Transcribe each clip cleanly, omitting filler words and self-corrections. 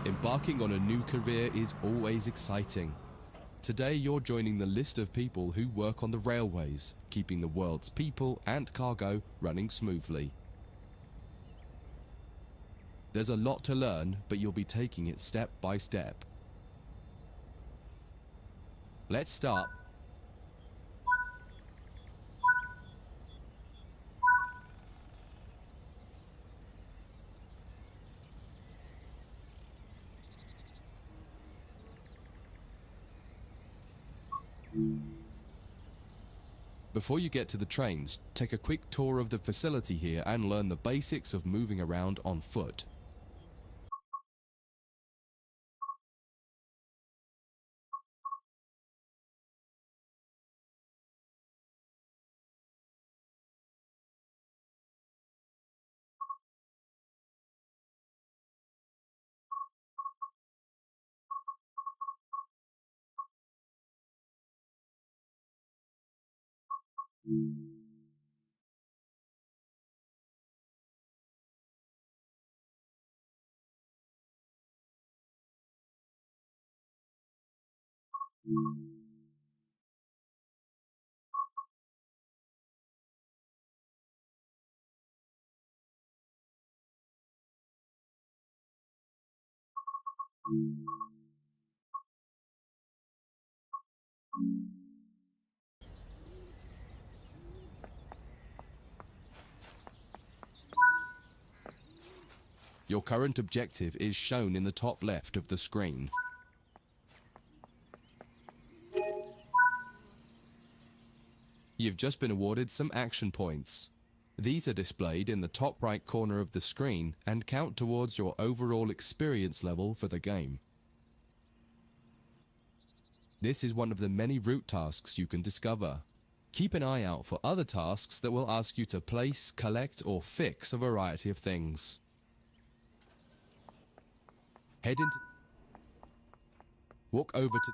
Embarking on a new career is always exciting. Today you're joining the list of people who work on the railways, keeping the world's people and cargo running smoothly. There's a lot to learn, but you'll be taking it step by step. Let's start. Before you get to the trains, take a quick tour of the facility here and learn the basics of moving around on foot. Your current objective is shown in the top left of the screen. You've just been awarded some action points. These are displayed in the top right corner of the screen and count towards your overall experience level for the game. This is one of the many route tasks you can discover. Keep an eye out for other tasks that will ask you to place, collect, or fix a variety of things. Head into... Walk over to...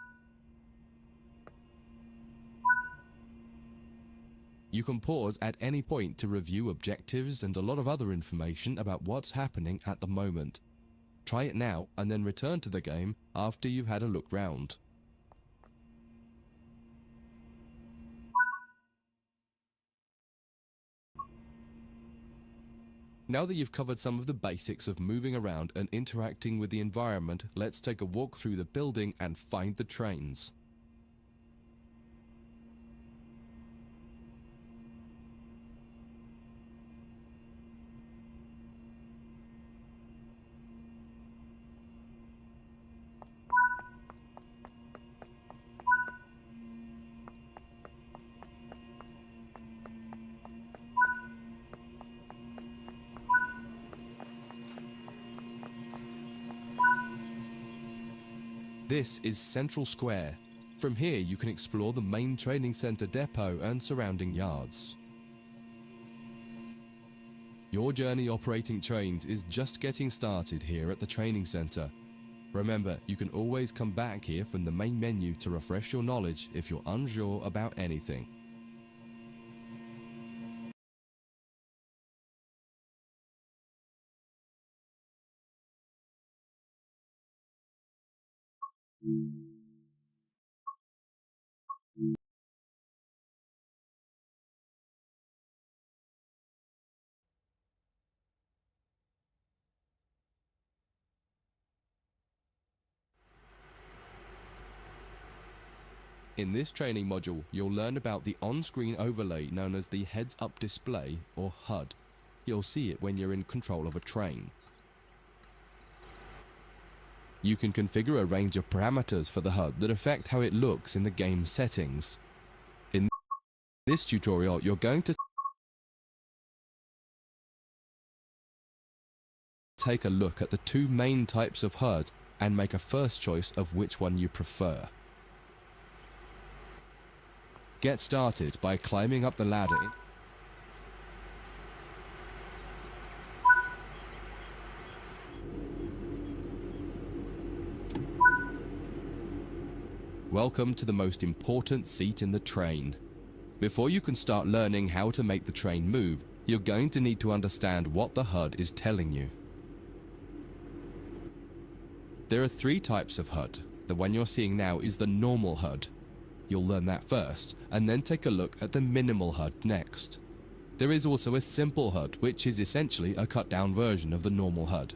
You can pause at any point to review objectives and a lot of other information about what's happening at the moment. Try it now and then return to the game after you've had a look round. Now that you've covered some of the basics of moving around and interacting with the environment, let's take a walk through the building and find the trains. This is Central Square. From here you can explore the main training center depot and surrounding yards. Your journey operating trains is just getting started here at the training center. Remember, you can always come back here from the main menu to refresh your knowledge if you're unsure about anything. In this training module, you'll learn about the on-screen overlay known as the heads-up display, or HUD. You'll see it when you're in control of a train. You can configure a range of parameters for the HUD that affect how it looks in the game settings. In this tutorial, you're going to take a look at the two main types of HUD and make a first choice of which one you prefer. Get started by climbing up the ladder. Welcome to the most important seat in the train. Before you can start learning how to make the train move, you're going to need to understand what the HUD is telling you. There are three types of HUD. The one you're seeing now is the normal HUD. You'll learn that first, and then take a look at the minimal HUD next. There is also a simple HUD, which is essentially a cut-down version of the normal HUD.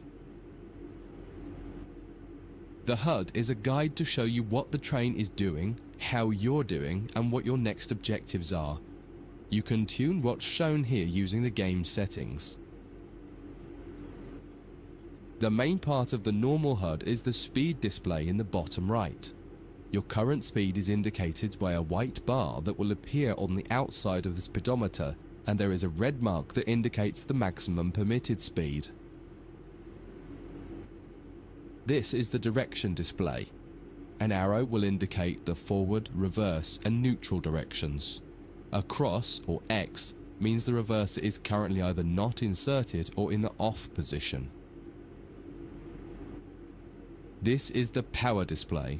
The HUD is a guide to show you what the train is doing, how you're doing, and what your next objectives are. You can tune what's shown here using the game settings. The main part of the normal HUD is the speed display in the bottom right. Your current speed is indicated by a white bar that will appear on the outside of the speedometer, and there is a red mark that indicates the maximum permitted speed. This is the direction display. An arrow will indicate the forward, reverse, and neutral directions. A cross, or X, means the reverser is currently either not inserted or in the off position. This is the power display.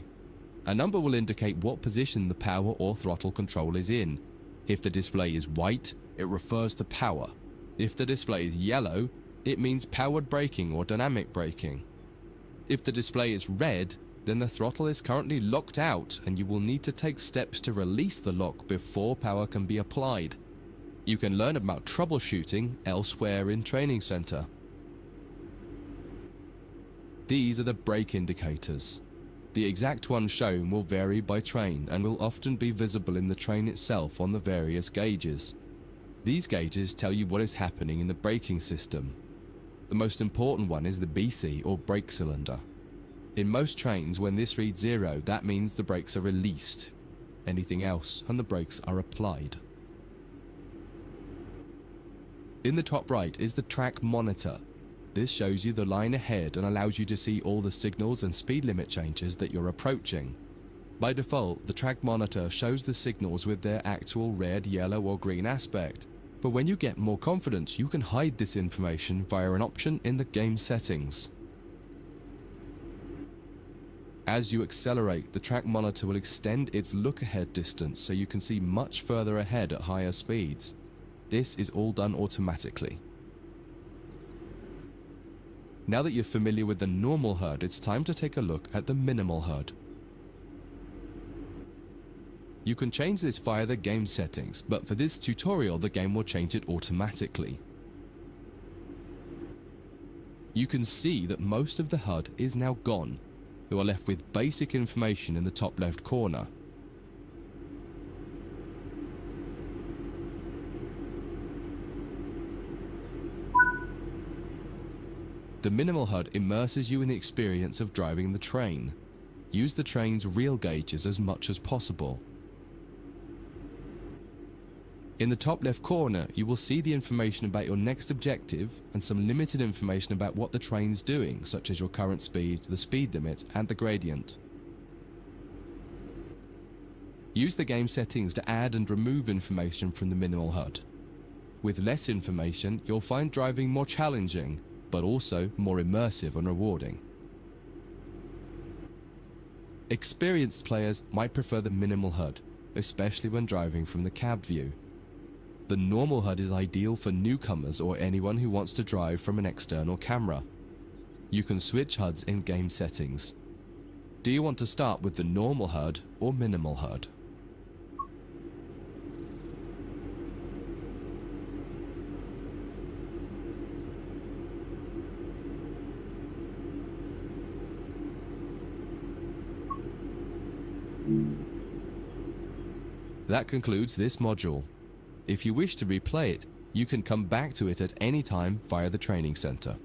A number will indicate what position the power or throttle control is in. If the display is white, it refers to power. If the display is yellow, it means powered braking or dynamic braking. If the display is red, then the throttle is currently locked out and you will need to take steps to release the lock before power can be applied. You can learn about troubleshooting elsewhere in Training Center. These are the brake indicators. The exact one shown will vary by train and will often be visible in the train itself on the various gauges. These gauges tell you what is happening in the braking system. The most important one is the BC, or brake cylinder. In most trains, when this reads 0, that means the brakes are released. Anything else and the brakes are applied. In the top right is the track monitor. This shows you the line ahead and allows you to see all the signals and speed limit changes that you're approaching. By default, the track monitor shows the signals with their actual red, yellow or green aspect. But when you get more confident, you can hide this information via an option in the game settings. As you accelerate, the track monitor will extend its look-ahead distance so you can see much further ahead at higher speeds. This is all done automatically. Now that you're familiar with the normal HUD, it's time to take a look at the minimal HUD. You can change this via the game settings, but for this tutorial the game will change it automatically. You can see that most of the HUD is now gone. You are left with basic information in the top left corner. The minimal HUD immerses you in the experience of driving the train. Use the train's real gauges as much as possible. In the top left corner, you will see the information about your next objective and some limited information about what the train's doing, such as your current speed, the speed limit, and the gradient. Use the game settings to add and remove information from the minimal HUD. With less information, you'll find driving more challenging, but also more immersive and rewarding. Experienced players might prefer the minimal HUD, especially when driving from the cab view. The normal HUD is ideal for newcomers or anyone who wants to drive from an external camera. You can switch HUDs in game settings. Do you want to start with the normal HUD or minimal HUD? That concludes this module. If you wish to replay it, you can come back to it at any time via the training center.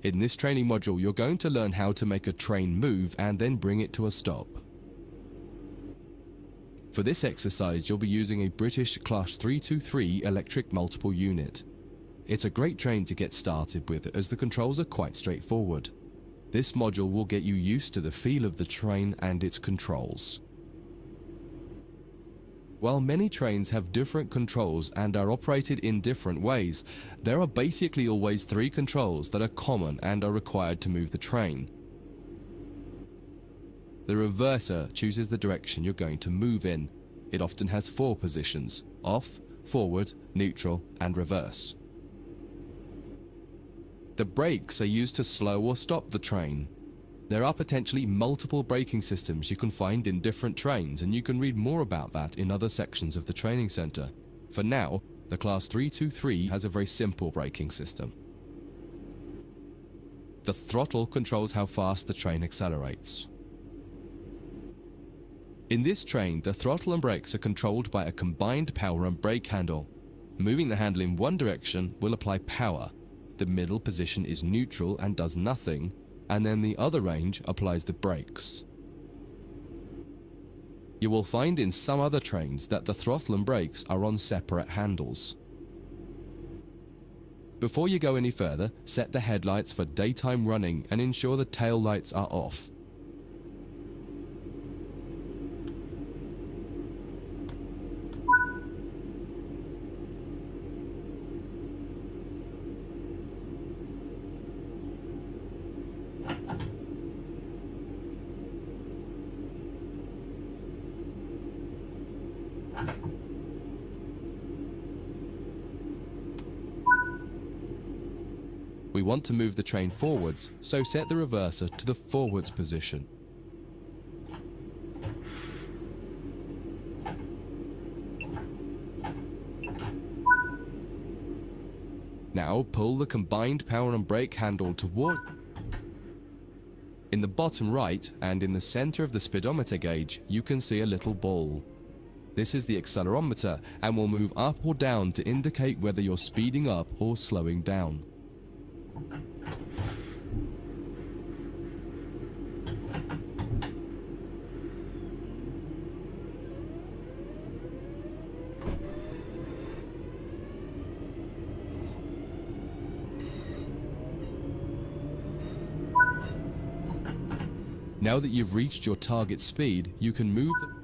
In this training module, you're going to learn how to make a train move and then bring it to a stop. For this exercise, you'll be using a British Class 323 electric multiple unit. It's a great train to get started with as the controls are quite straightforward. This module will get you used to the feel of the train and its controls. While many trains have different controls and are operated in different ways, there are basically always 3 controls that are common and are required to move the train. The reverser chooses the direction you're going to move in. It often has 4 positions: off, forward, neutral, and reverse. The brakes are used to slow or stop the train. There are potentially multiple braking systems you can find in different trains, and you can read more about that in other sections of the training center. For now, the Class 323 has a very simple braking system. The throttle controls how fast the train accelerates. In this train, the throttle and brakes are controlled by a combined power and brake handle. Moving the handle in one direction will apply power. The middle position is neutral and does nothing, and then the other range applies the brakes. You will find in some other trains that the throttle and brakes are on separate handles. Before you go any further, set the headlights for daytime running and ensure the tail lights are off. We want to move the train forwards, so set the reverser to the forwards position. Now pull the combined power and brake handle toward In the bottom right and in the center of the speedometer gauge, you can see a little ball. This is the accelerometer and will move up or down to indicate whether you're speeding up or slowing down. Now that you've reached your target speed, you can move the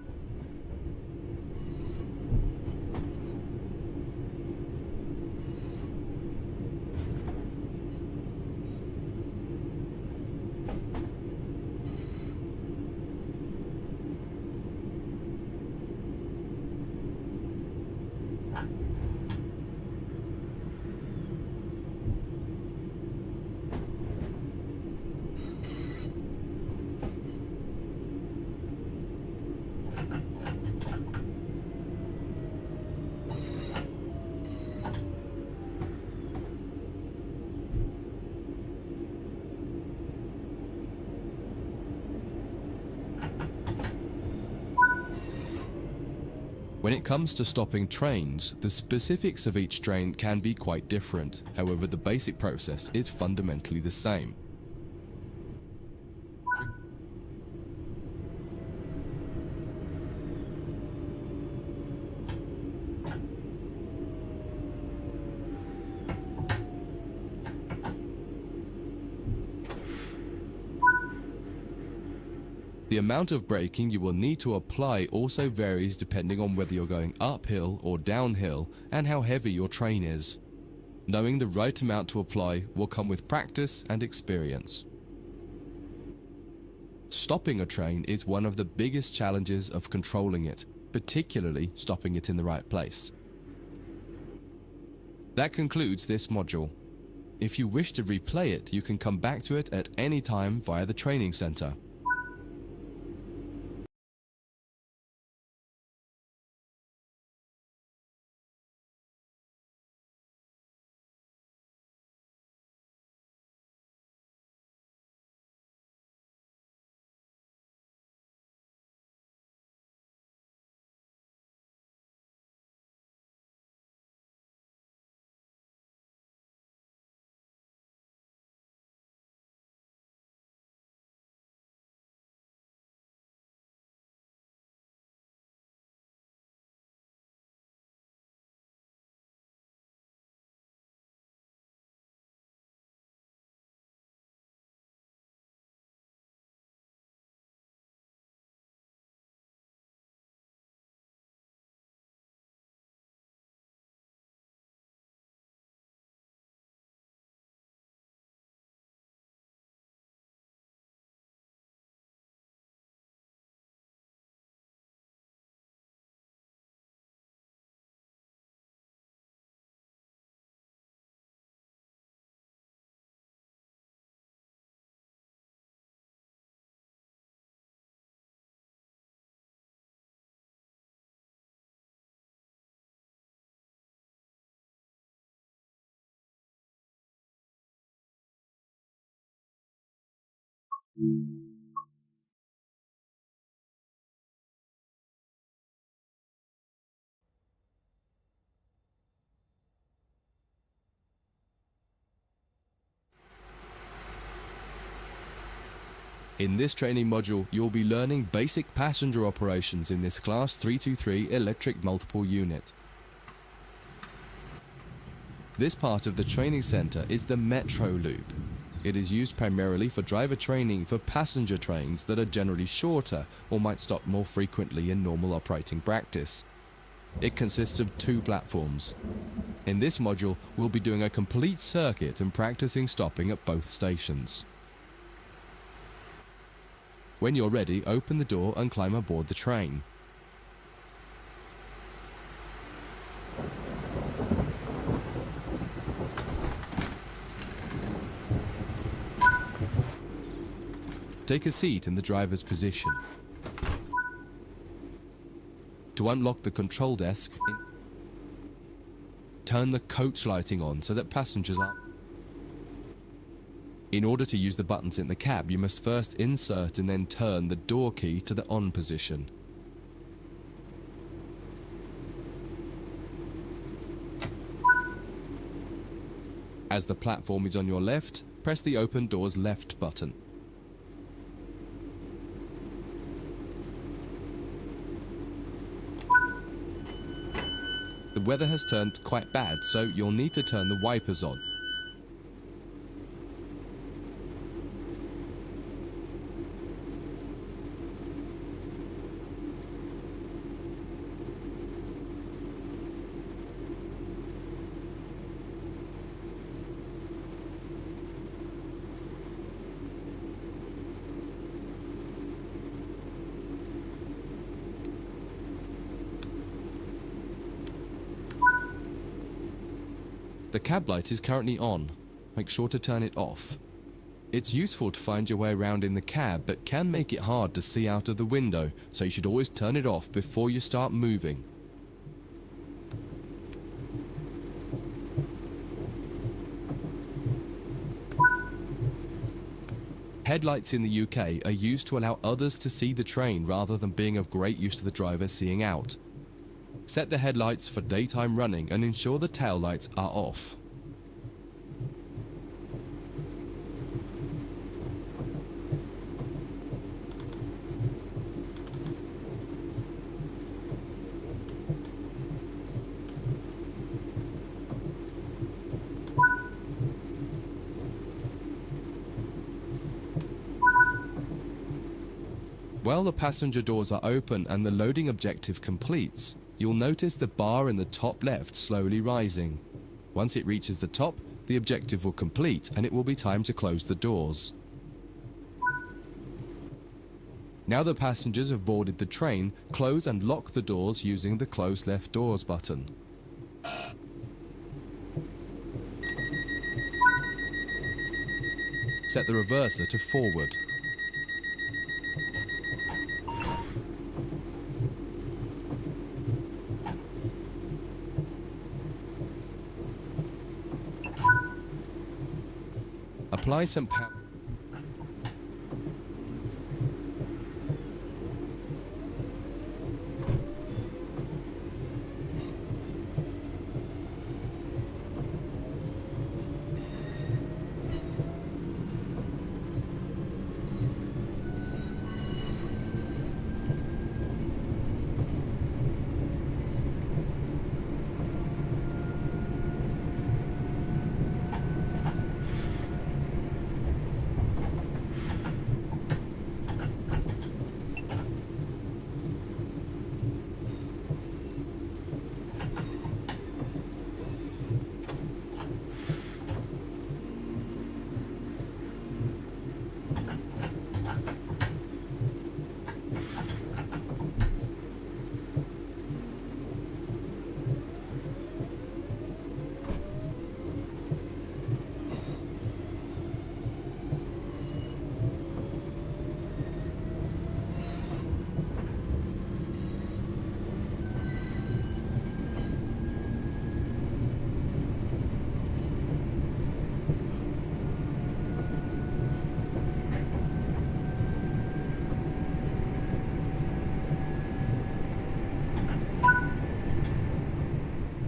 When it comes to stopping trains, the specifics of each train can be quite different. However, the basic process is fundamentally the same. The amount of braking you will need to apply also varies depending on whether you're going uphill or downhill and how heavy your train is. Knowing the right amount to apply will come with practice and experience. Stopping a train is one of the biggest challenges of controlling it, particularly stopping it in the right place. That concludes this module. If you wish to replay it, you can come back to it at any time via the training center. In this training module, you'll be learning basic passenger operations in this Class 323 electric multiple unit. This part of the training center is the Metro Loop. It is used primarily for driver training for passenger trains that are generally shorter or might stop more frequently in normal operating practice. It consists of 2 platforms. In this module, we'll be doing a complete circuit and practicing stopping at both stations. When you're ready, open the door and climb aboard the train. Take a seat in the driver's position. To unlock the control desk, turn the coach lighting on so that passengers are. In order to use the buttons in the cab, you must first insert and then turn the door key to the on position. As the platform is on your left, press the open doors left button. The weather has turned quite bad, so you'll need to turn the wipers on. The cab light is currently on. Make sure to turn it off. It's useful to find your way around in the cab, but can make it hard to see out of the window, so you should always turn it off before you start moving. Headlights in the UK are used to allow others to see the train rather than being of great use to the driver seeing out. Set the headlights for daytime running and ensure the tail lights are off. While the passenger doors are open and the loading objective completes, you'll notice the bar in the top left slowly rising. Once it reaches the top, the objective will complete and it will be time to close the doors. Now the passengers have boarded the train, close and lock the doors using the close left doors button. Set the reverser to forward. Apply some power.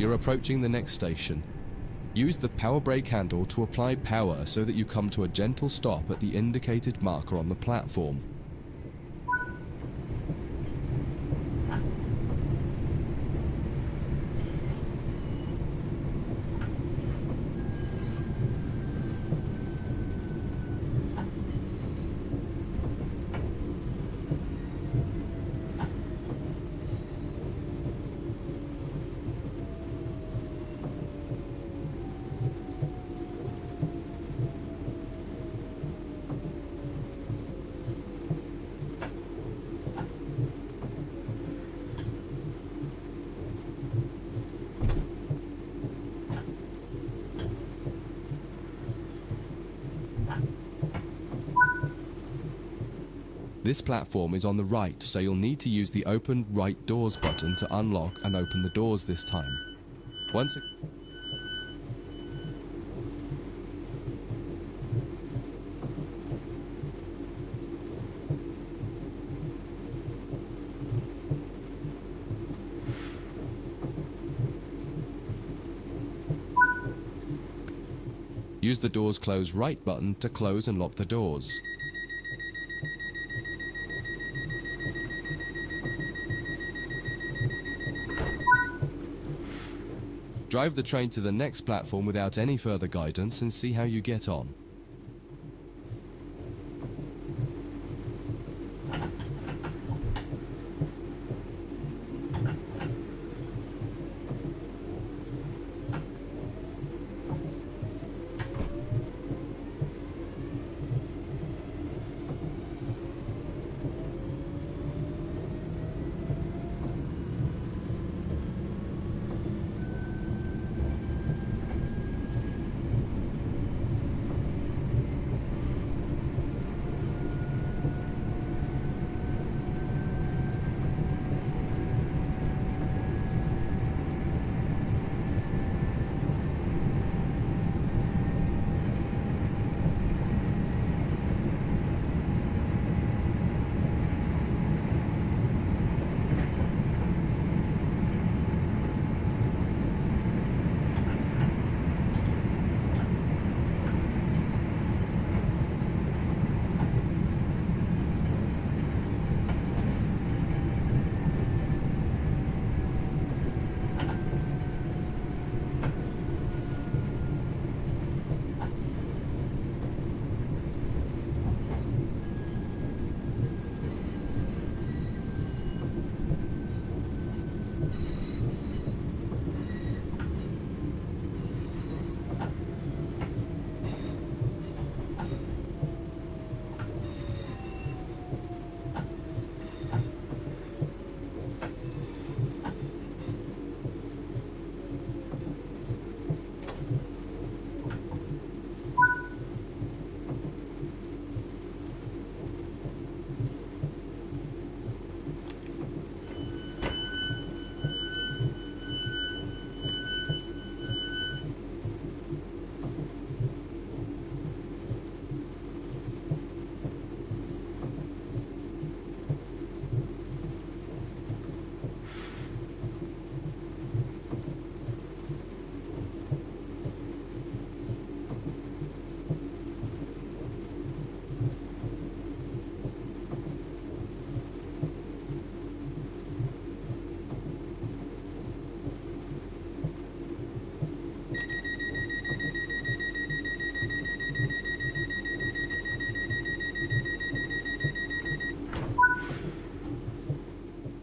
You're approaching the next station. Use the power brake handle to apply power so that you come to a gentle stop at the indicated marker on the platform. This platform is on the right, so you'll need to use the open right doors button to unlock and open the doors this time. Use the doors close right button to close and lock the doors. Drive the train to the next platform without any further guidance and see how you get on.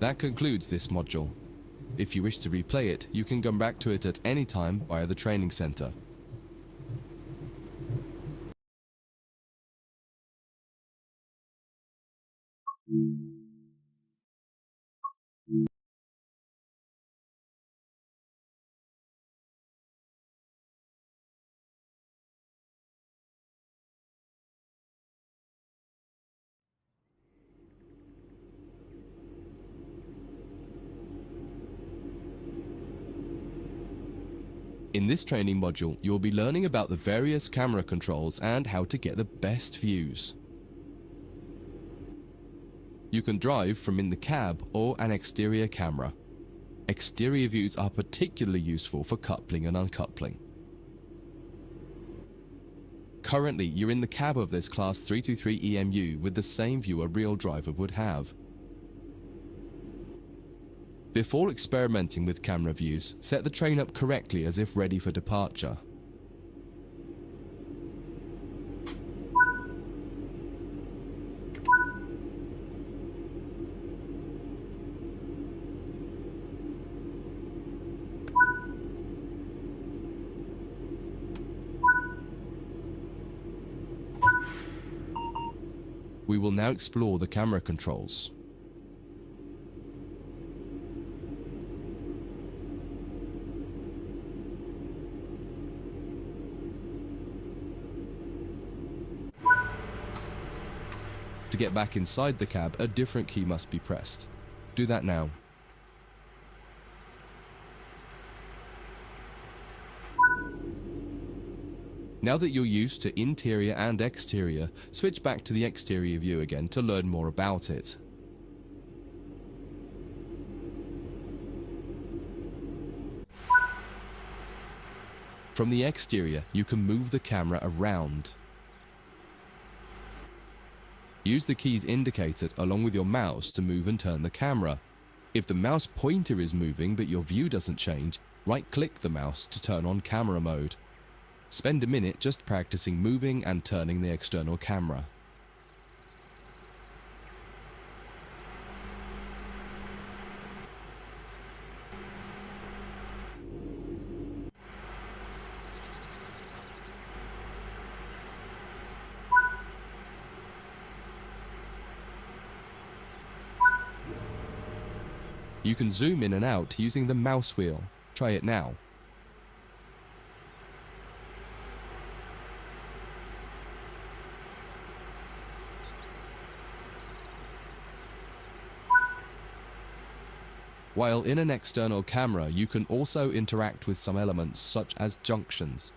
That concludes this module. If you wish to replay it, you can come back to it at any time via the training center. In this training module, you'll be learning about the various camera controls and how to get the best views. You can drive from in the cab or an exterior camera. Exterior views are particularly useful for coupling and uncoupling. Currently, you're in the cab of this Class 323 EMU with the same view a real driver would have. Before experimenting with camera views, set the train up correctly as if ready for departure. We will now explore the camera controls. To get back inside the cab, a different key must be pressed. Do that now. Now that you're used to interior and exterior, switch back to the exterior view again to learn more about it. From the exterior, you can move the camera around. Use the keys indicated along with your mouse to move and turn the camera. If the mouse pointer is moving but your view doesn't change, right-click the mouse to turn on camera mode. Spend a minute just practicing moving and turning the external camera. You can zoom in and out using the mouse wheel. Try it now. While in an external camera, you can also interact with some elements such as junctions.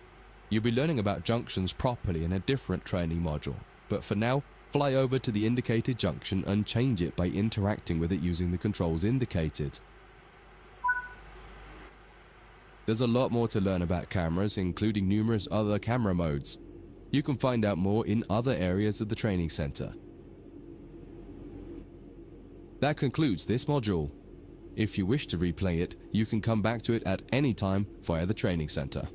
You'll be learning about junctions properly in a different training module, but for now, fly over to the indicated junction and change it by interacting with it using the controls indicated. There's a lot more to learn about cameras, including numerous other camera modes. You can find out more in other areas of the training center. That concludes this module. If you wish to replay it, you can come back to it at any time via the training center.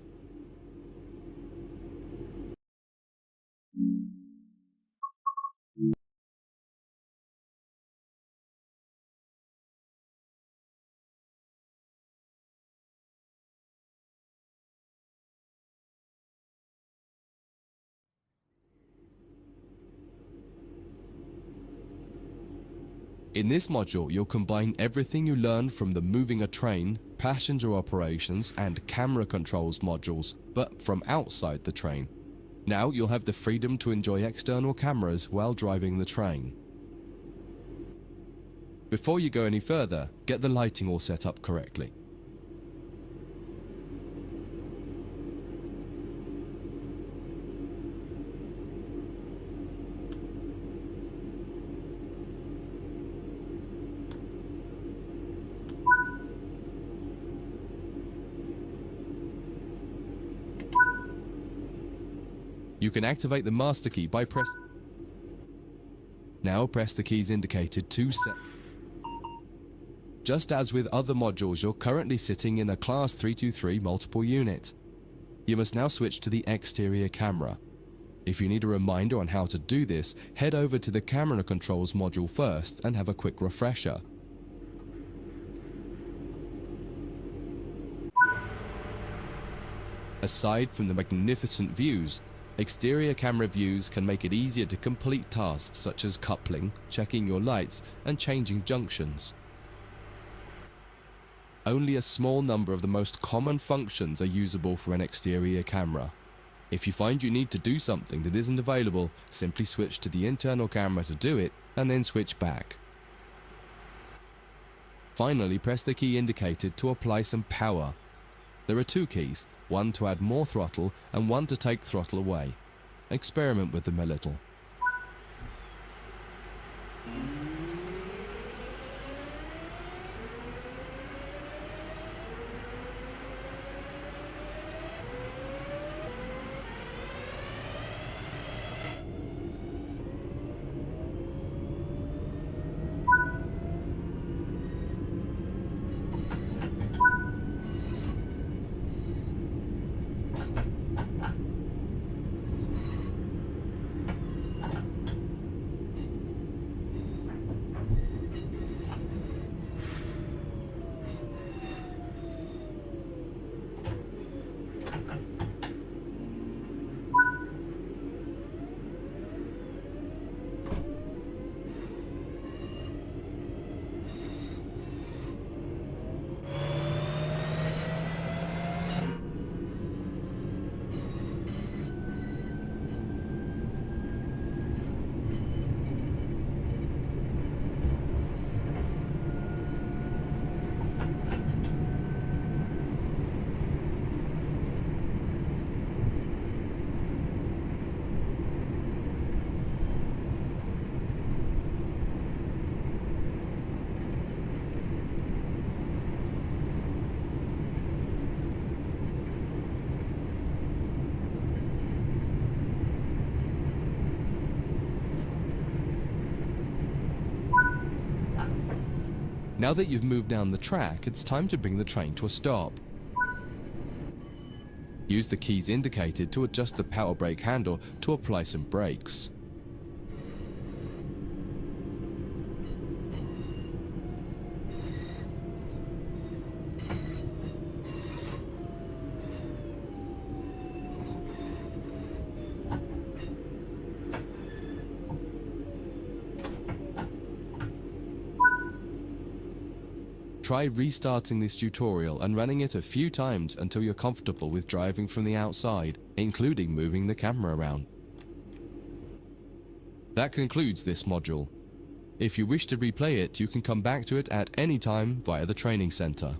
In this module, you'll combine everything you learned from the moving a train, passenger operations, and camera controls modules, but from outside the train. Now you'll have the freedom to enjoy external cameras while driving the train. Before you go any further, get the lighting all set up correctly. You can activate the master key by Now press the keys indicated to set. Just as with other modules, you're currently sitting in a Class 323 multiple unit. You must now switch to the exterior camera. If you need a reminder on how to do this, head over to the camera controls module first and have a quick refresher. Aside from the magnificent views, exterior camera views can make it easier to complete tasks such as coupling, checking your lights, and changing junctions. Only a small number of the most common functions are usable for an exterior camera. If you find you need to do something that isn't available, simply switch to the internal camera to do it, and then switch back. Finally, press the key indicated to apply some power. There are two keys, one to add more throttle and one to take throttle away. Experiment with them a little. Now that you've moved down the track, it's time to bring the train to a stop. Use the keys indicated to adjust the power brake handle to apply some brakes. Try restarting this tutorial and running it a few times until you're comfortable with driving from the outside, including moving the camera around. That concludes this module. If you wish to replay it, you can come back to it at any time via the training center.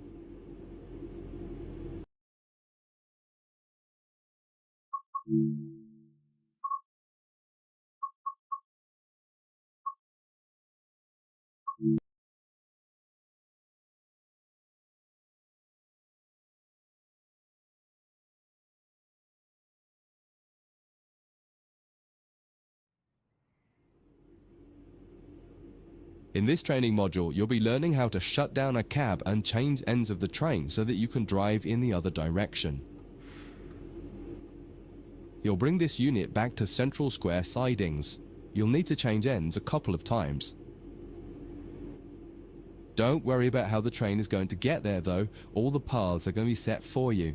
In this training module, you'll be learning how to shut down a cab and change ends of the train so that you can drive in the other direction. You'll bring this unit back to central square sidings. You'll need to change ends a couple of times. Don't worry about how the train is going to get there though, all the paths are going to be set for you.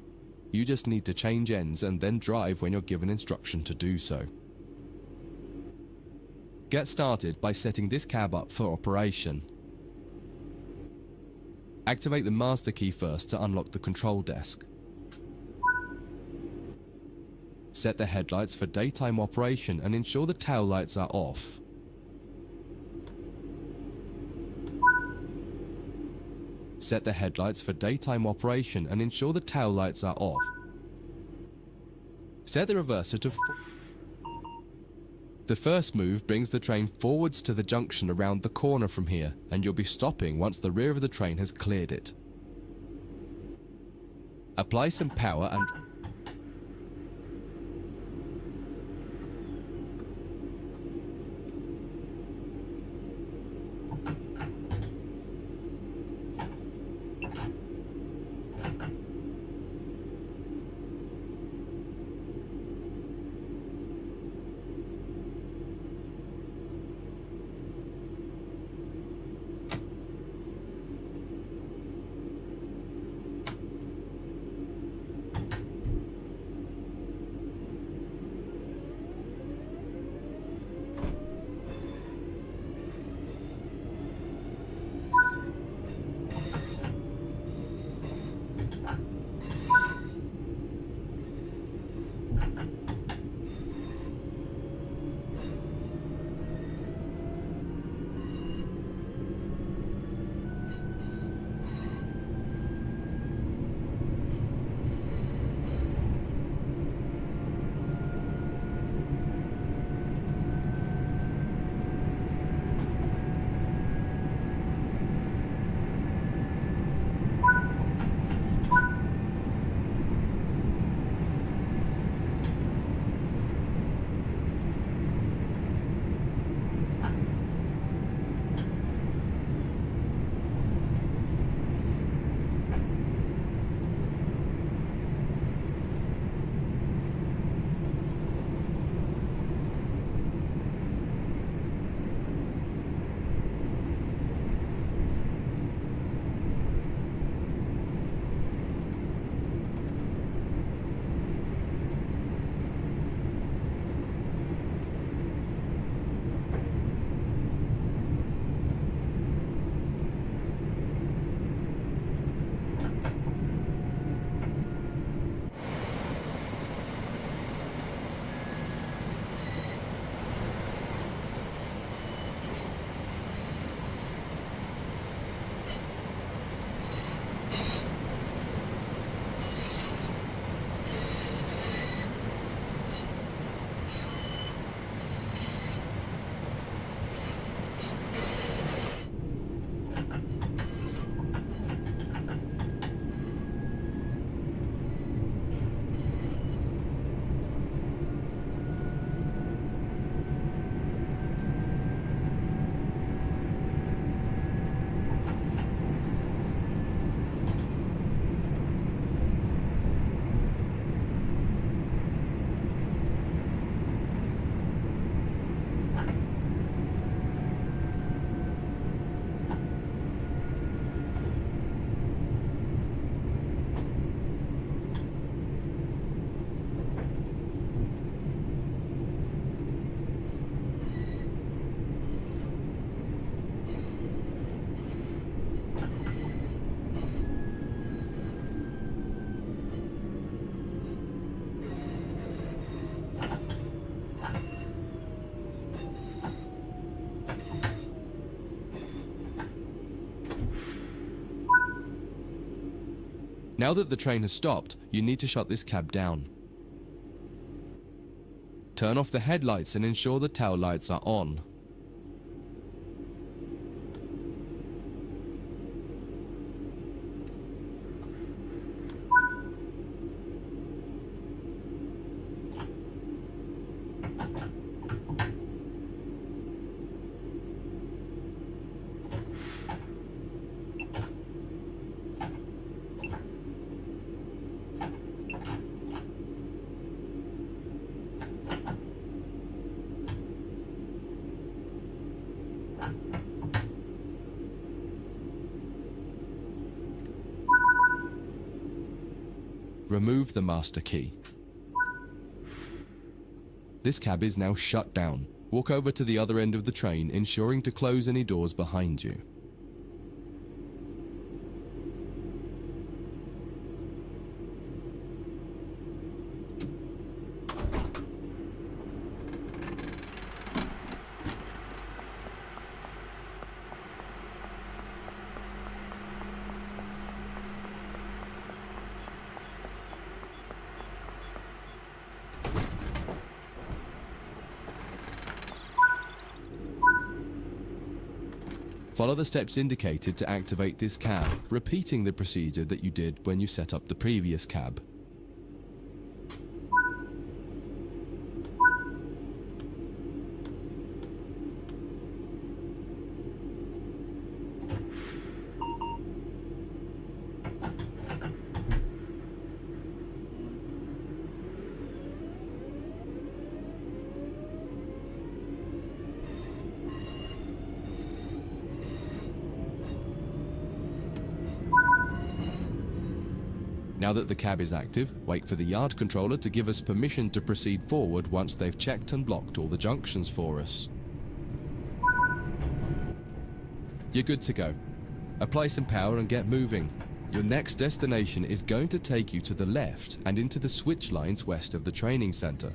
You just need to change ends and then drive when you're given instruction to do so. Get started by setting this cab up for operation. Activate the master key first to unlock the control desk. Set the headlights for daytime operation and ensure the tail lights are off. Set the headlights for daytime operation and ensure the tail lights are off. Set the reverser to The first move brings the train forwards to the junction around the corner from here, and you'll be stopping once the rear of the train has cleared it. Apply some power and Now that the train has stopped, you need to shut this cab down. Turn off the headlights and ensure the tail lights are on. Remove the master key. This cab is now shut down. Walk over to the other end of the train, ensuring to close any doors behind you. Follow the steps indicated to activate this cab, repeating the procedure that you did when you set up the previous cab. Now that the cab is active, wait for the yard controller to give us permission to proceed forward once they've checked and blocked all the junctions for us. You're good to go. Apply some power and get moving. Your next destination is going to take you to the left and into the switch lines west of the training center.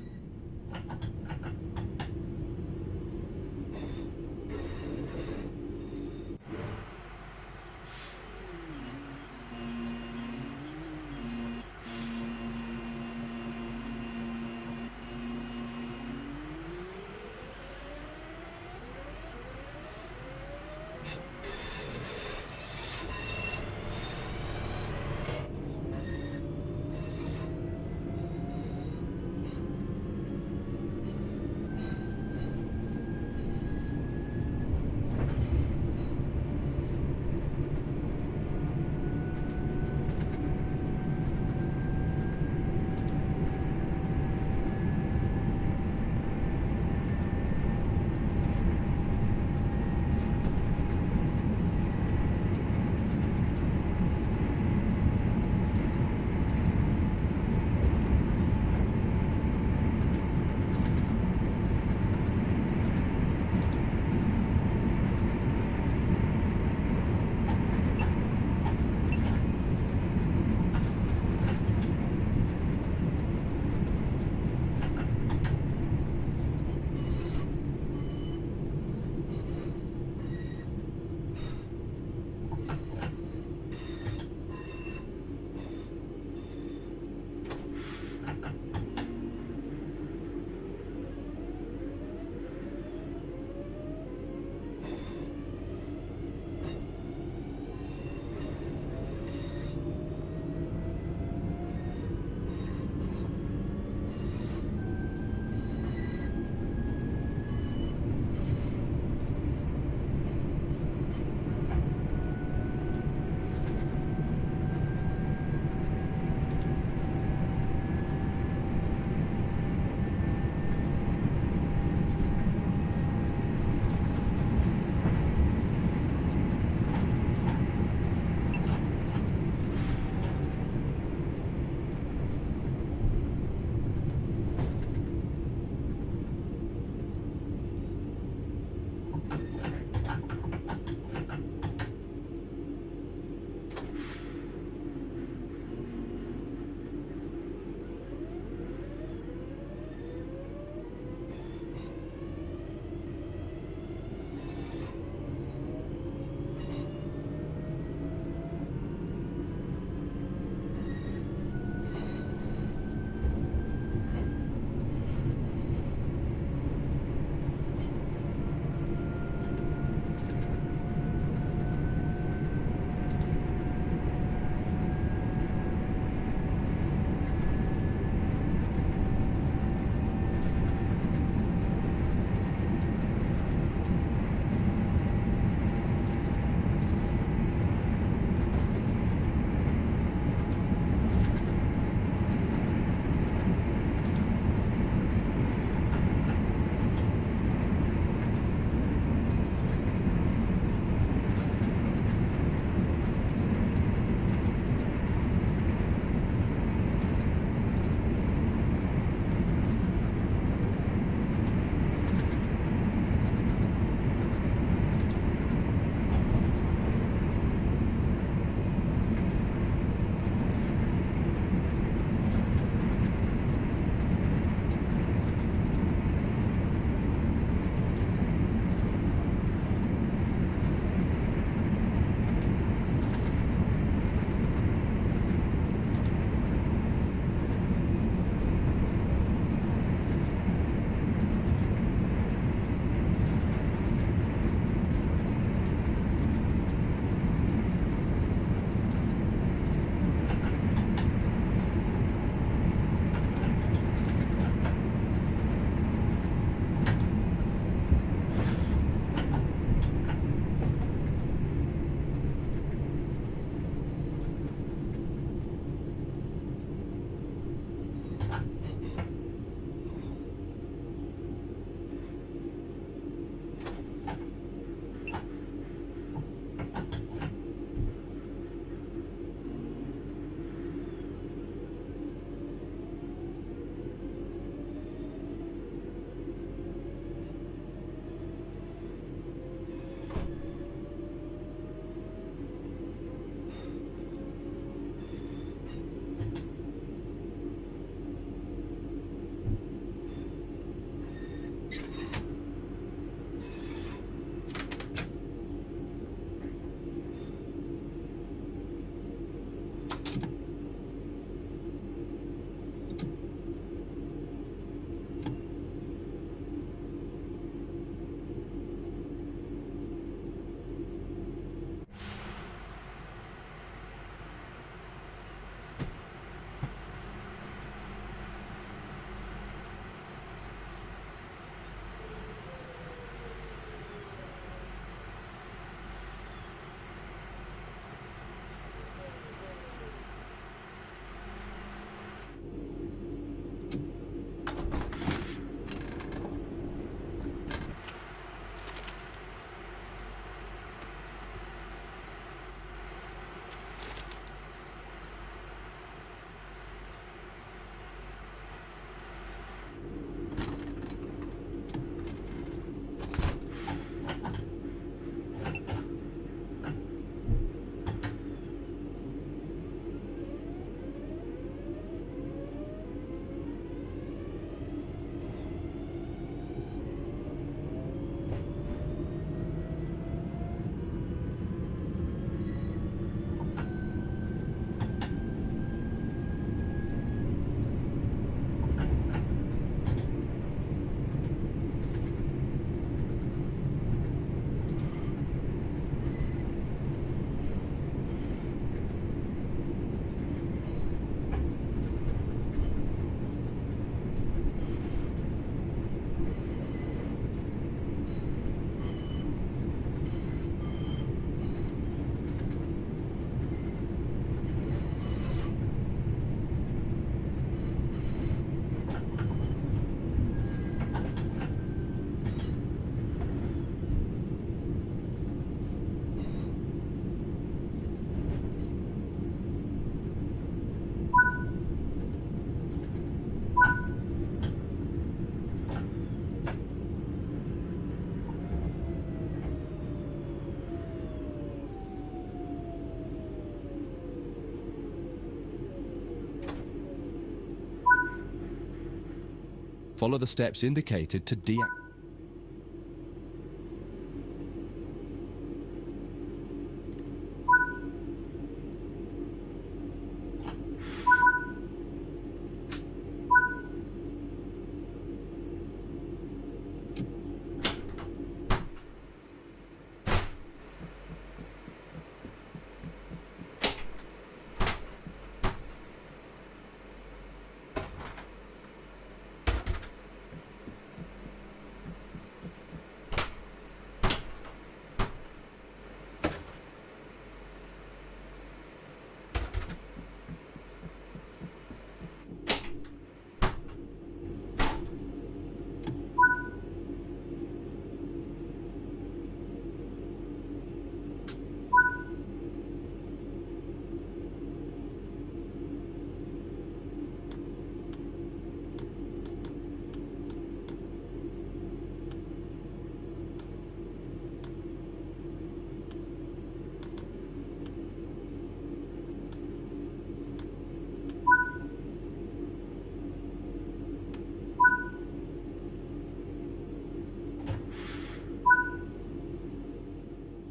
follow the steps indicated to deactivate.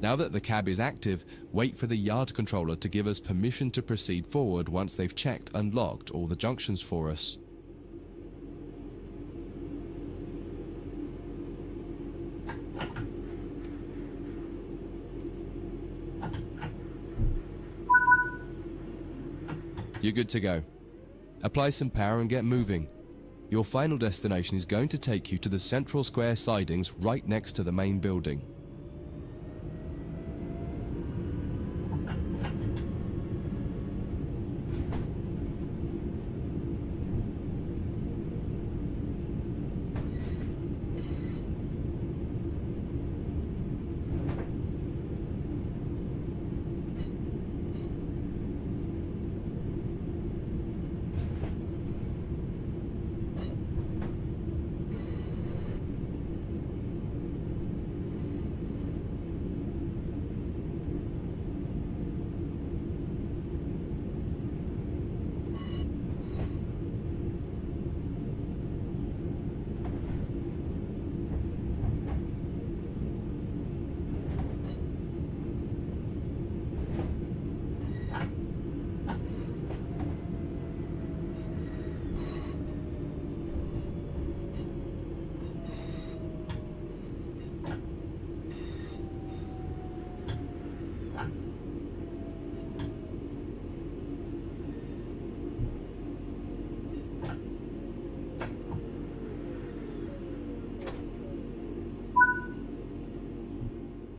Now that the cab is active, wait for the yard controller to give us permission to proceed forward once they've checked and locked all the junctions for us. You're good to go. Apply some power and get moving. Your final destination is going to take you to the central square sidings right next to the main building.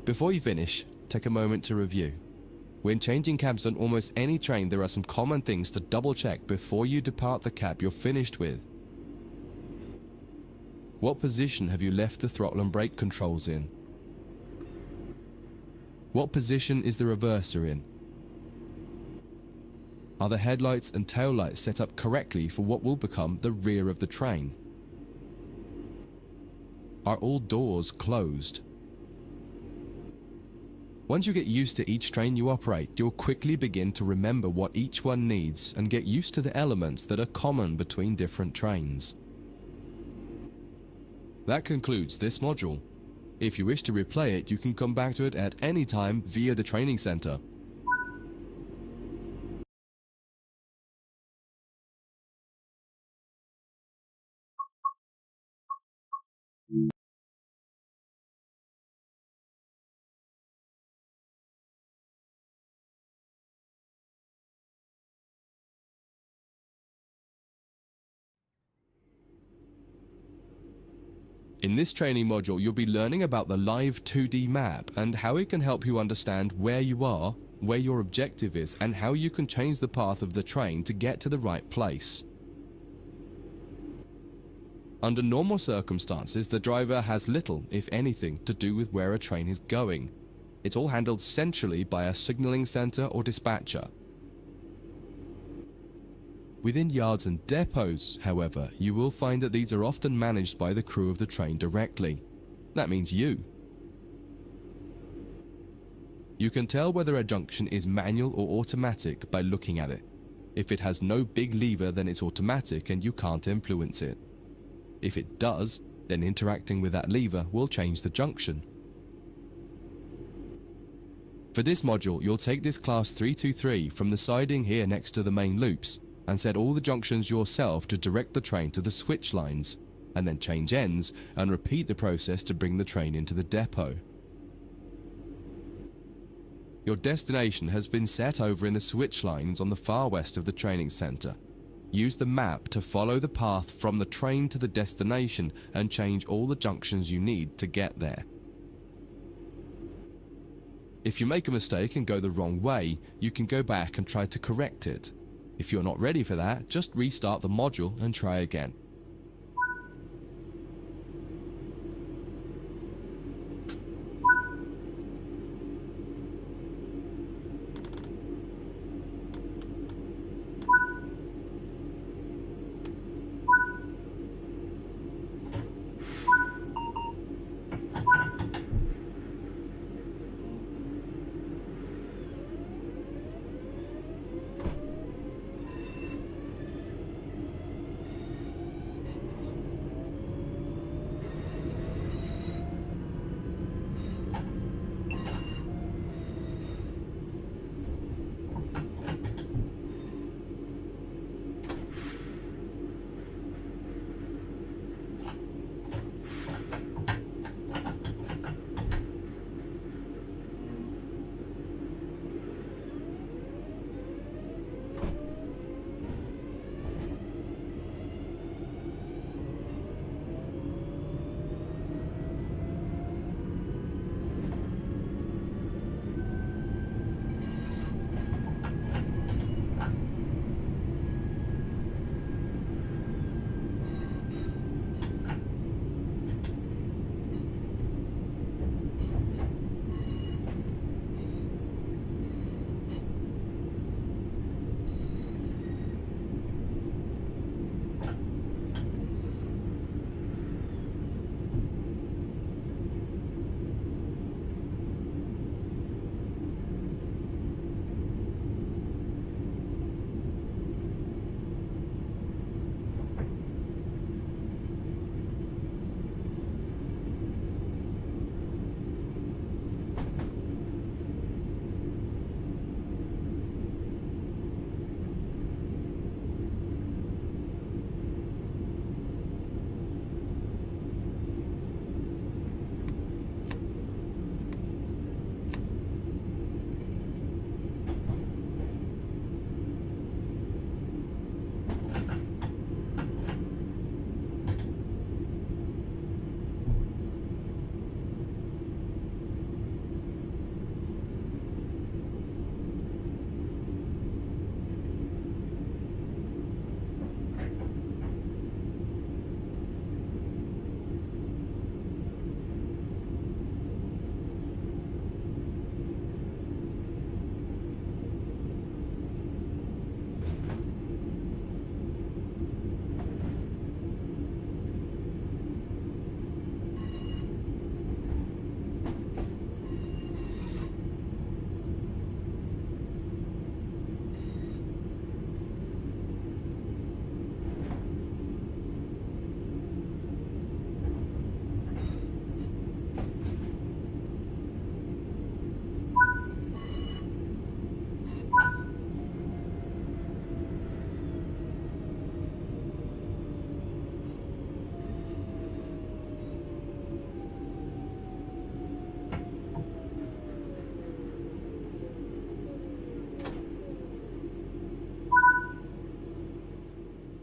Before you finish, take a moment to review. When changing cabs on almost any train, there are some common things to double check before you depart the cab you're finished with. What position have you left the throttle and brake controls in? What position is the reverser in? Are the headlights and taillights set up correctly for what will become the rear of the train? Are all doors closed? Once you get used to each train you operate, you'll quickly begin to remember what each one needs and get used to the elements that are common between different trains. That concludes this module. If you wish to replay it, you can come back to it at any time via the training center. In this training module, you'll be learning about the live 2D map and how it can help you understand where you are, where your objective is, and how you can change the path of the train to get to the right place. Under normal circumstances, the driver has little, if anything, to do with where a train is going. It's all handled centrally by a signaling center or dispatcher. Within yards and depots, however, you will find that these are often managed by the crew of the train directly. That means you. You can tell whether a junction is manual or automatic by looking at it. If it has no big lever, then it's automatic and you can't influence it. If it does, then interacting with that lever will change the junction. For this module, you'll take this class 323 from the siding here next to the main loops and set all the junctions yourself to direct the train to the switch lines, and then change ends and repeat the process to bring the train into the depot. Your destination has been set over in the switch lines on the far west of the training center. Use the map to follow the path from the train to the destination and change all the junctions you need to get there. If you make a mistake and go the wrong way, you can go back and try to correct it. If you're not ready for that, just restart the module and try again.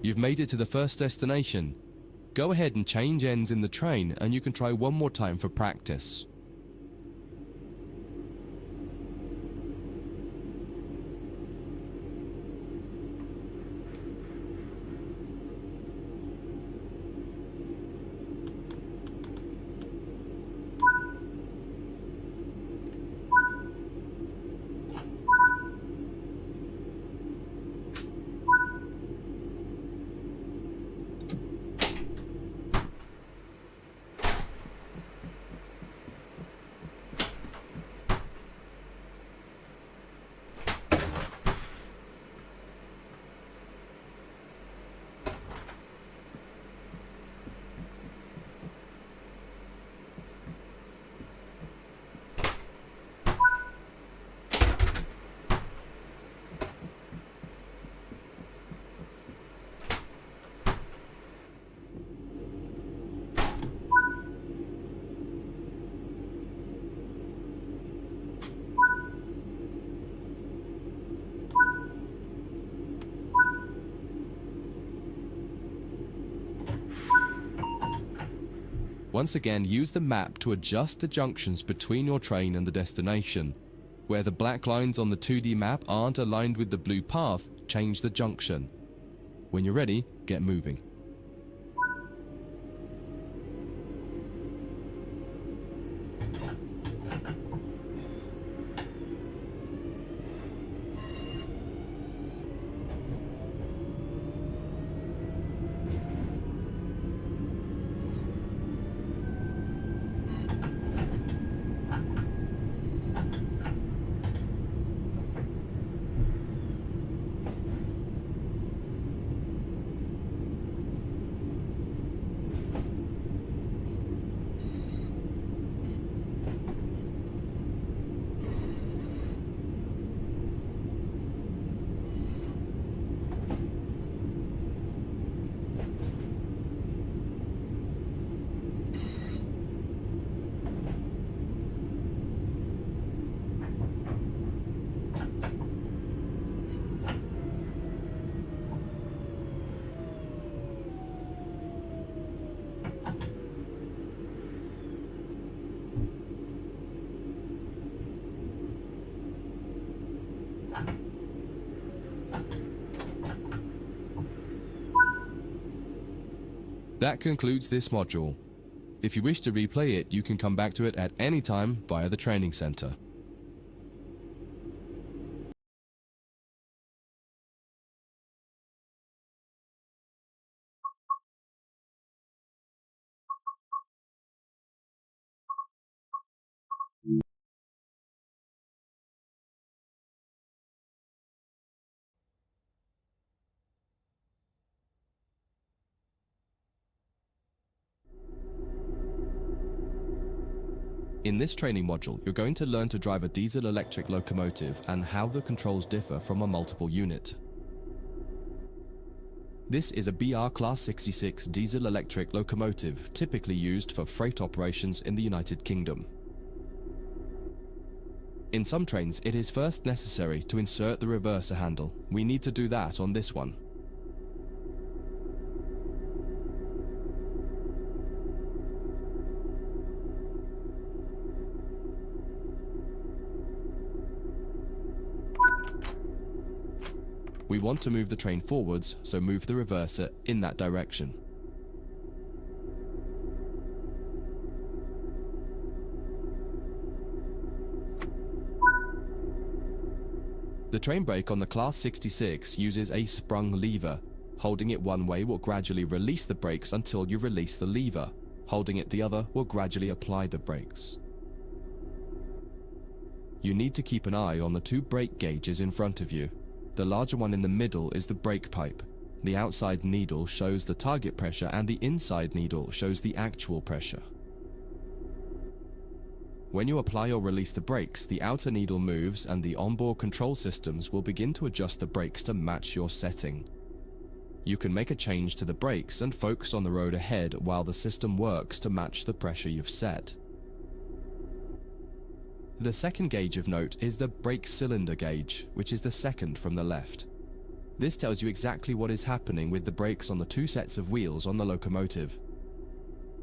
You've made it to the first destination. Go ahead and change ends in the train and you can try one more time for practice. Once again, use the map to adjust the junctions between your train and the destination. Where the black lines on the 2D map aren't aligned with the blue path, change the junction. When you're ready, get moving. That concludes this module. If you wish to replay it, you can come back to it at any time via the training center. In this training module, you're going to learn to drive a diesel-electric locomotive and how the controls differ from a multiple unit. This is a BR Class 66 diesel-electric locomotive typically used for freight operations in the United Kingdom. In some trains, it is first necessary to insert the reverser handle. We need to do that on this one. We want to move the train forwards, so move the reverser in that direction. The train brake on the Class 66 uses a sprung lever. Holding it one way will gradually release the brakes until you release the lever. Holding it the other will gradually apply the brakes. You need to keep an eye on the two brake gauges in front of you. The larger one in the middle is the brake pipe. The outside needle shows the target pressure and the inside needle shows the actual pressure. When you apply or release the brakes, the outer needle moves and the onboard control systems will begin to adjust the brakes to match your setting. You can make a change to the brakes and focus on the road ahead while the system works to match the pressure you've set. The second gauge of note is the brake cylinder gauge, which is the second from the left. This tells you exactly what is happening with the brakes on the two sets of wheels on the locomotive.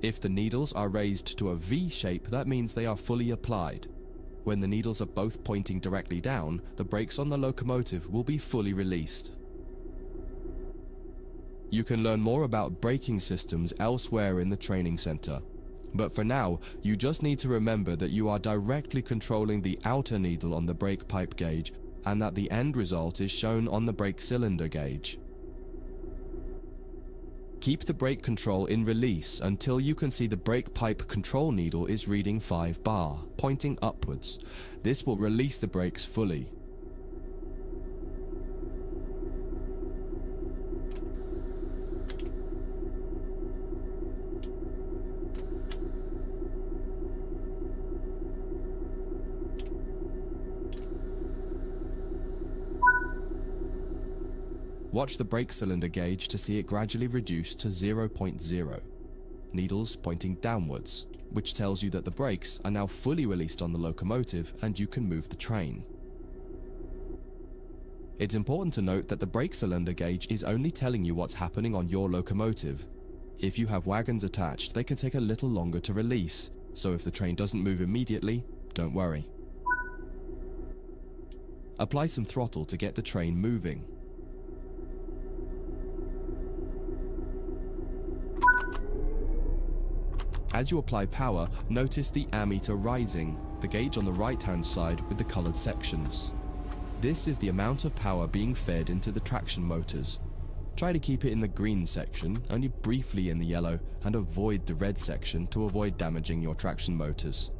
If the needles are raised to a V shape, that means they are fully applied. When the needles are both pointing directly down, the brakes on the locomotive will be fully released. You can learn more about braking systems elsewhere in the training center. But for now, you just need to remember that you are directly controlling the outer needle on the brake pipe gauge and that the end result is shown on the brake cylinder gauge. Keep the brake control in release until you can see the brake pipe control needle is reading 5 bar, pointing upwards. This will release the brakes fully. Watch the brake cylinder gauge to see it gradually reduce to 0.0. Needles pointing downwards, which tells you that the brakes are now fully released on the locomotive and you can move the train. It's important to note that the brake cylinder gauge is only telling you what's happening on your locomotive. If you have wagons attached, they can take a little longer to release, so if the train doesn't move immediately, don't worry. Apply some throttle to get the train moving. As you apply power, notice the ammeter rising, the gauge on the right-hand side with the colored sections. This is the amount of power being fed into the traction motors. Try to keep it in the green section, only briefly in the yellow, and avoid the red section to avoid damaging your traction motors.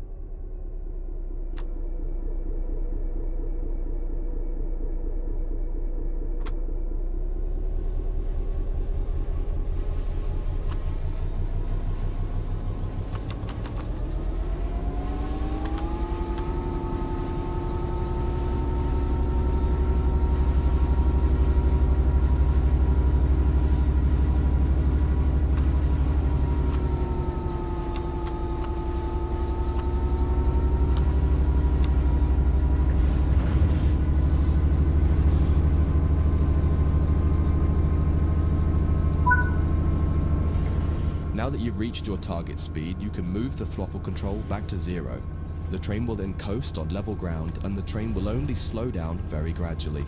Now that you've reached your target speed, you can move the throttle control back to 0. The train will then coast on level ground, and the train will only slow down very gradually.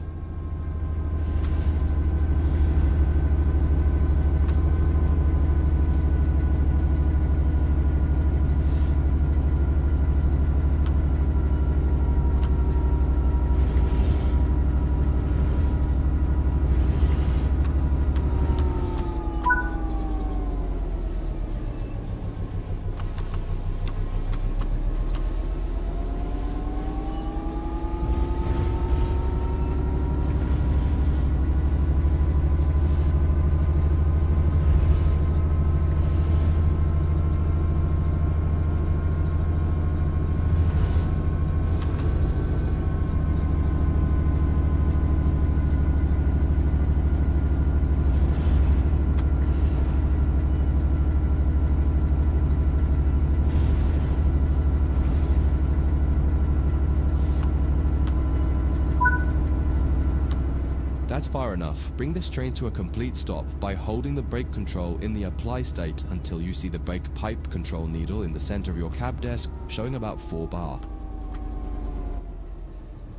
That's far enough. Bring this train to a complete stop by holding the brake control in the apply state until you see the brake pipe control needle in the center of your cab desk showing about 4 bar.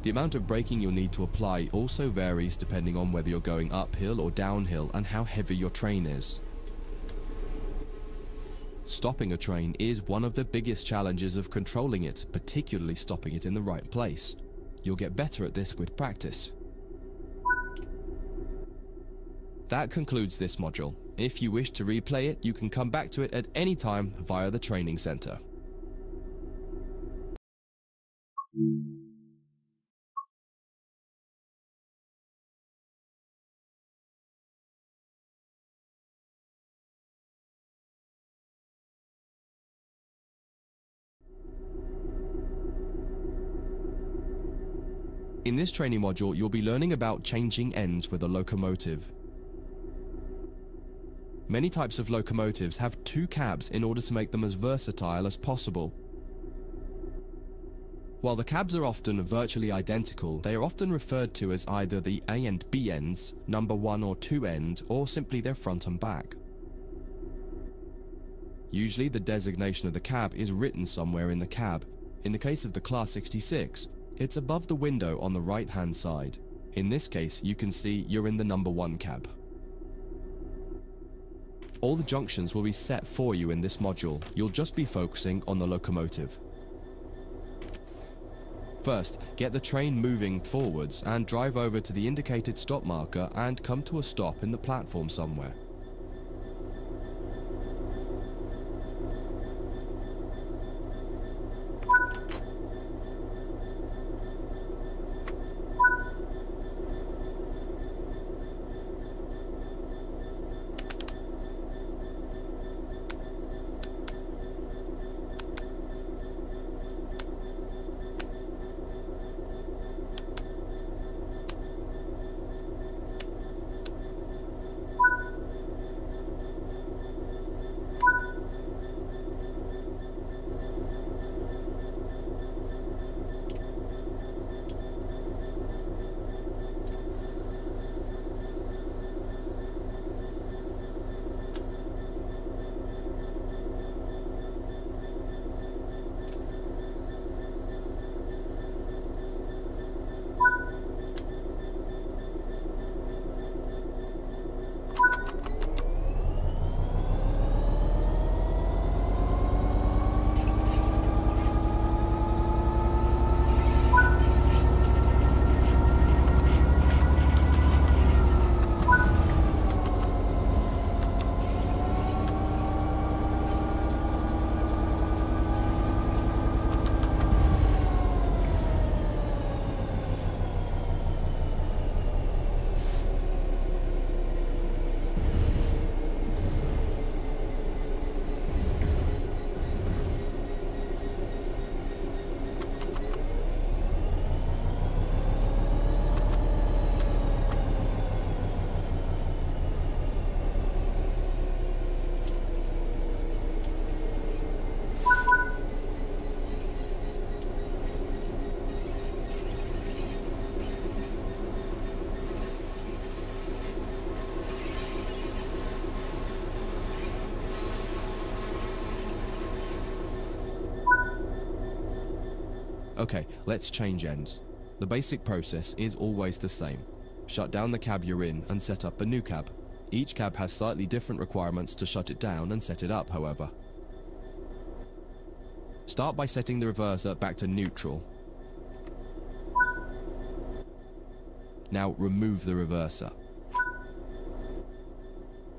The amount of braking you'll need to apply also varies depending on whether you're going uphill or downhill and how heavy your train is. Stopping a train is one of the biggest challenges of controlling it, particularly stopping it in the right place. You'll get better at this with practice. That concludes this module. If you wish to replay it, you can come back to it at any time via the training center. In this training module, you'll be learning about changing ends with a locomotive. Many types of locomotives have 2 cabs in order to make them as versatile as possible. While the cabs are often virtually identical, they are often referred to as either the A and B ends, number 1 or 2 end, or simply their front and back. Usually the designation of the cab is written somewhere in the cab. In the case of the Class 66, it's above the window on the right-hand side. In this case, you can see you're in the number 1 cab. All the junctions will be set for you in this module. You'll just be focusing on the locomotive. First, get the train moving forwards and drive over to the indicated stop marker and come to a stop in the platform somewhere. Okay, let's change ends. The basic process is always the same. Shut down the cab you're in and set up a new cab. Each cab has slightly different requirements to shut it down and set it up, however. Start by setting the reverser back to neutral. Now remove the reverser.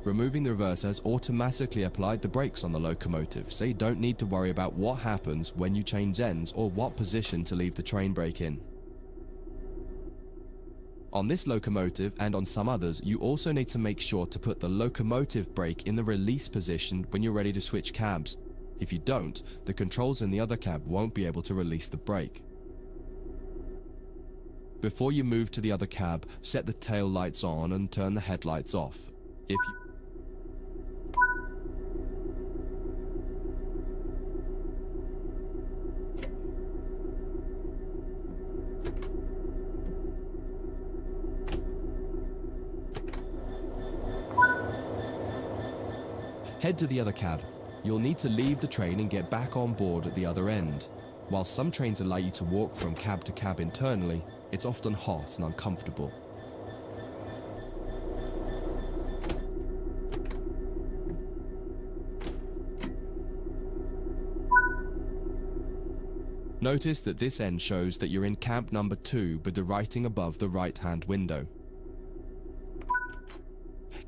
Removing the reverser has automatically applied the brakes on the locomotive, so you don't need to worry about what happens when you change ends or what position to leave the train brake in. On this locomotive and on some others, you also need to make sure to put the locomotive brake in the release position when you're ready to switch cabs. If you don't, the controls in the other cab won't be able to release the brake. Before you move to the other cab, set the tail lights on and turn the headlights off. Head to the other cab. You'll need to leave the train and get back on board at the other end. While some trains allow you to walk from cab to cab internally, it's often hot and uncomfortable. Notice that this end shows that you're in cab number 2 with the writing above the right-hand window.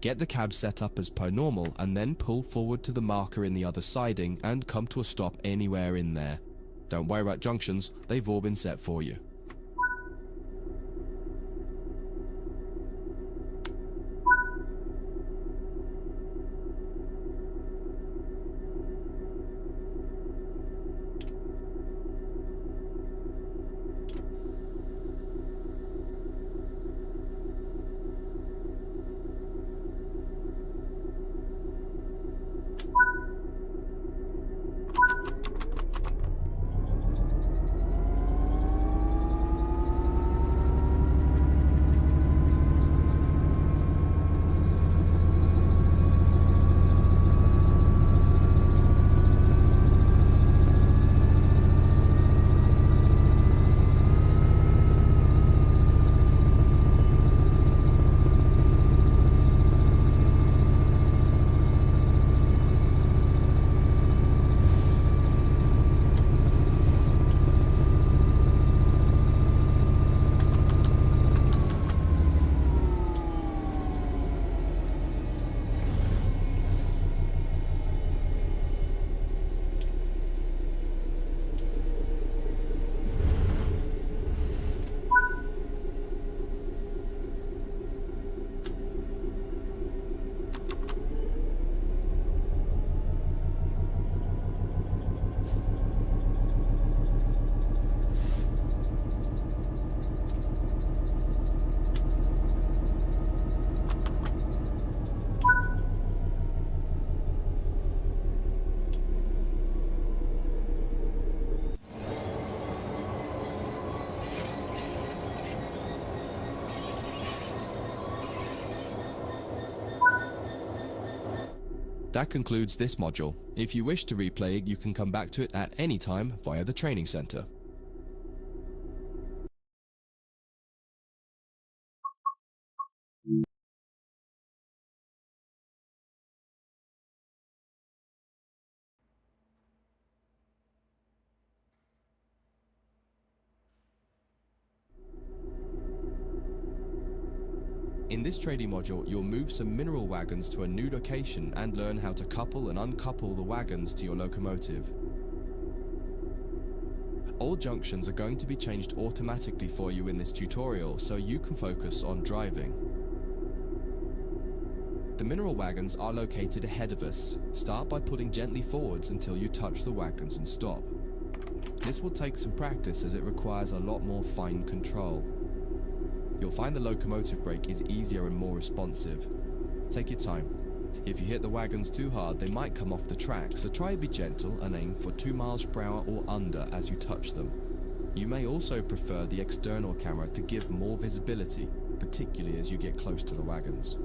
Get the cab set up as per normal and then pull forward to the marker in the other siding and come to a stop anywhere in there. Don't worry about junctions, they've all been set for you. That concludes this module. If you wish to replay it, you can come back to it at any time via the training center. In this trading module, you'll move some mineral wagons to a new location and learn how to couple and uncouple the wagons to your locomotive. All junctions are going to be changed automatically for you in this tutorial, so you can focus on driving. The mineral wagons are located ahead of us. Start by pulling gently forwards until you touch the wagons and stop. This will take some practice as it requires a lot more fine control. You'll find the locomotive brake is easier and more responsive. Take your time. If you hit the wagons too hard, they might come off the track, so try to be gentle and aim for 2 miles per hour or under as you touch them. You may also prefer the external camera to give more visibility, particularly as you get close to the wagons.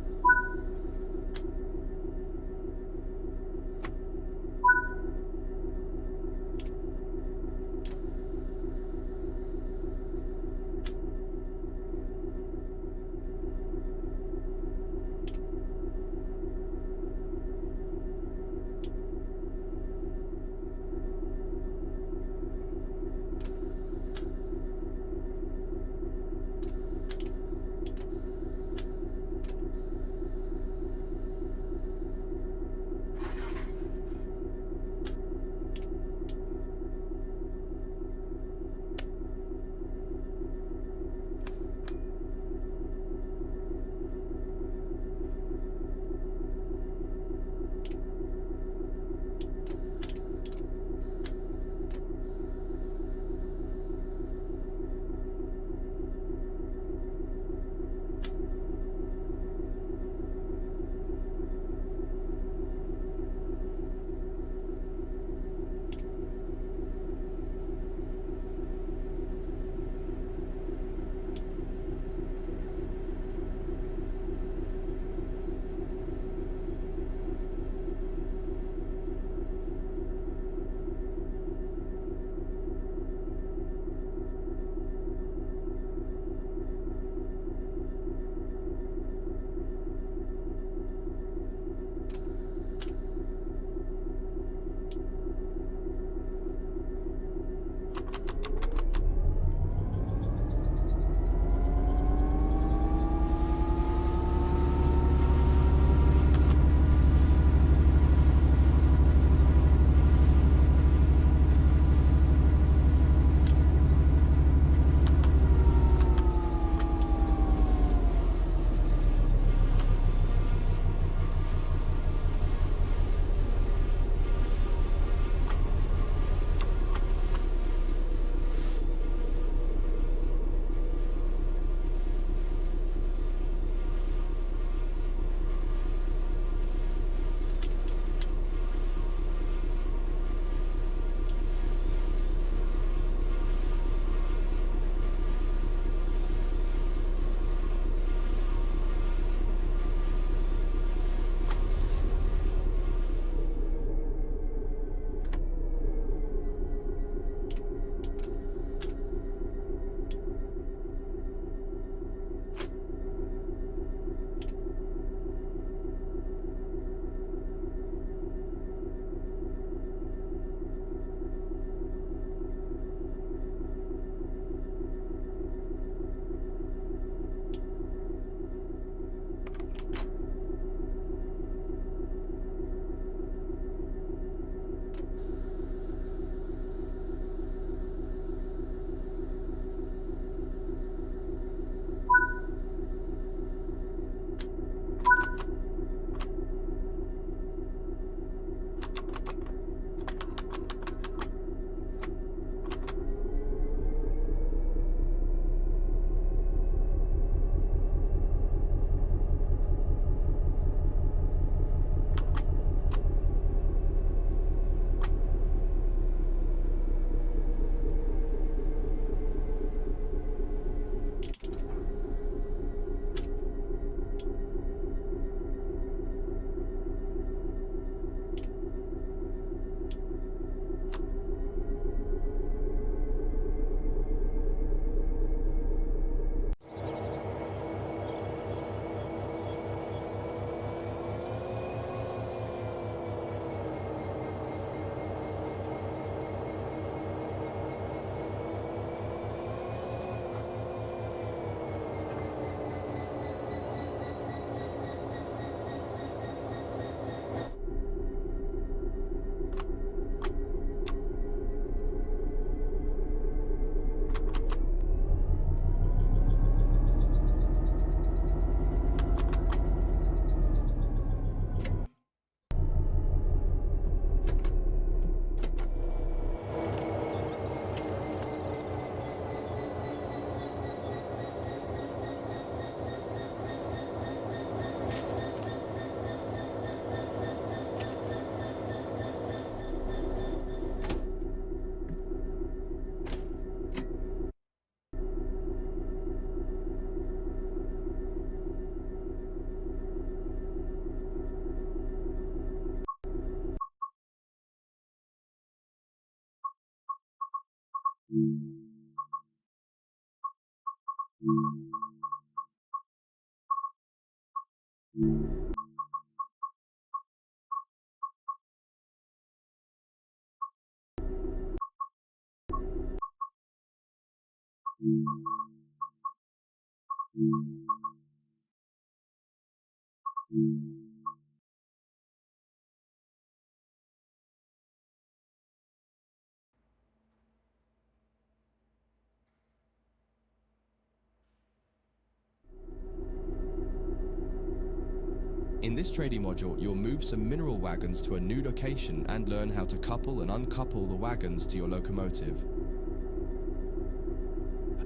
In this trading module, you'll move some mineral wagons to a new location and learn how to couple and uncouple the wagons to your locomotive.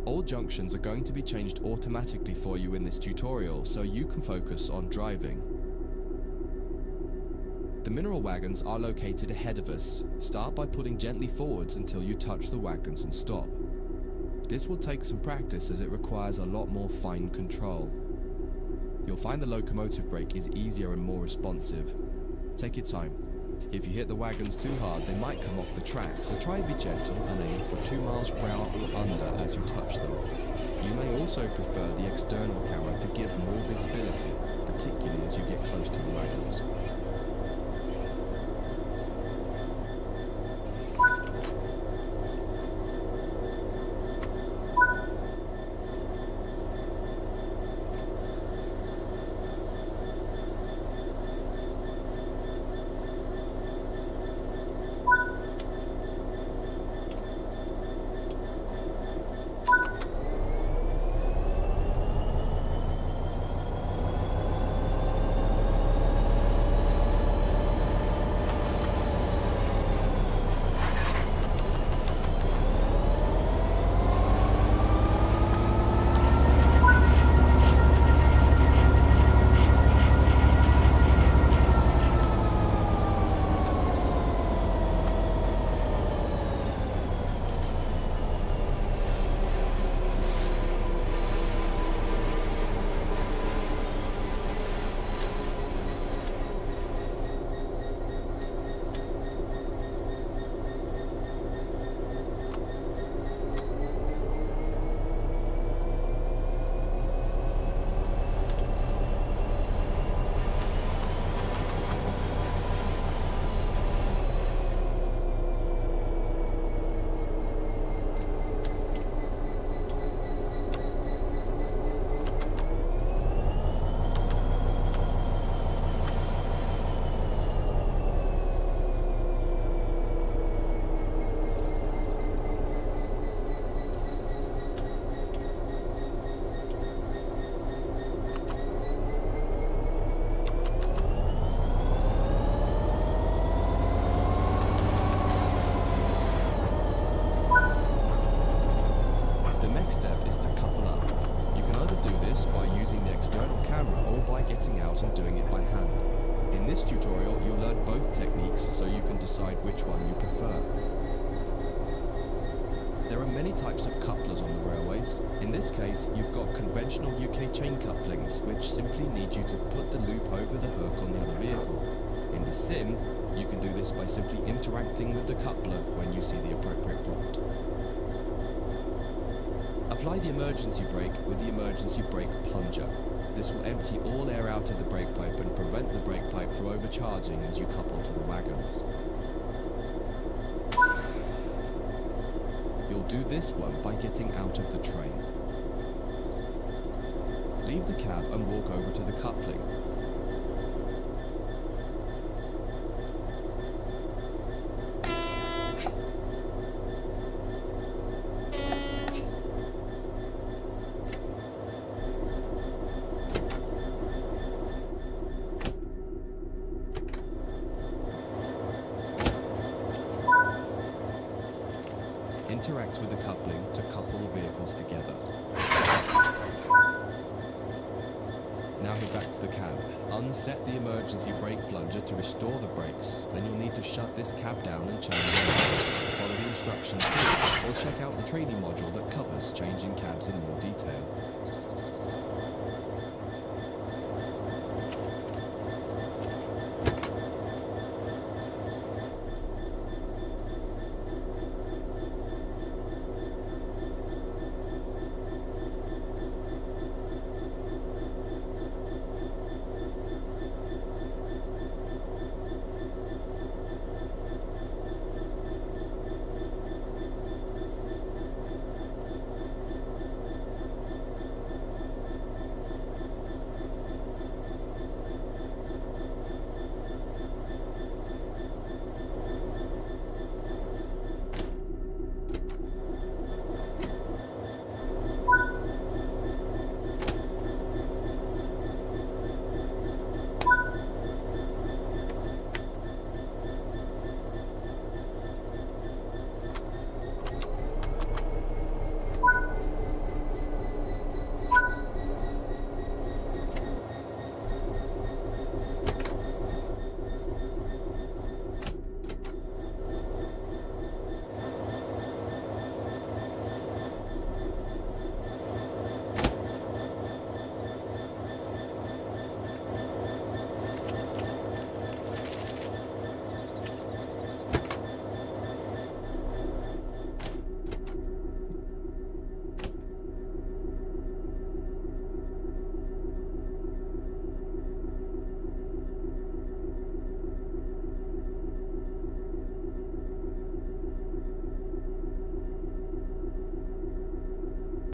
All junctions are going to be changed automatically for you in this tutorial, so you can focus on driving. The mineral wagons are located ahead of us. Start by putting gently forwards until you touch the wagons and stop. This will take some practice as it requires a lot more fine control. You'll find the locomotive brake is easier and more responsive. Take your time. If you hit the wagons too hard, they might come off the track, so try and be gentle and aim for 2 miles per hour or under as you touch them. You may also prefer the external camera to give more visibility, particularly as you get close to the wagons. Getting out and doing it by hand. In this tutorial, you'll learn both techniques so you can decide which one you prefer. There are many types of couplers on the railways. In this case, you've got conventional UK chain couplings, which simply need you to put the loop over the hook on the other vehicle. In the sim, you can do this by simply interacting with the coupler when you see the appropriate prompt. Apply the emergency brake with the emergency brake plunger. This will empty all air out of the brake pipe and prevent the brake pipe from overcharging as you couple to the wagons. You'll do this one by getting out of the train. Leave the cab and walk over to the coupling. Interact with the coupling to couple the vehicles together. Now head back to the cab. Unset the emergency brake plunger to restore the brakes. Then you'll need to shut this cab down and change lanes. Follow the instructions here, or check out the training module that covers changing cabs in more detail.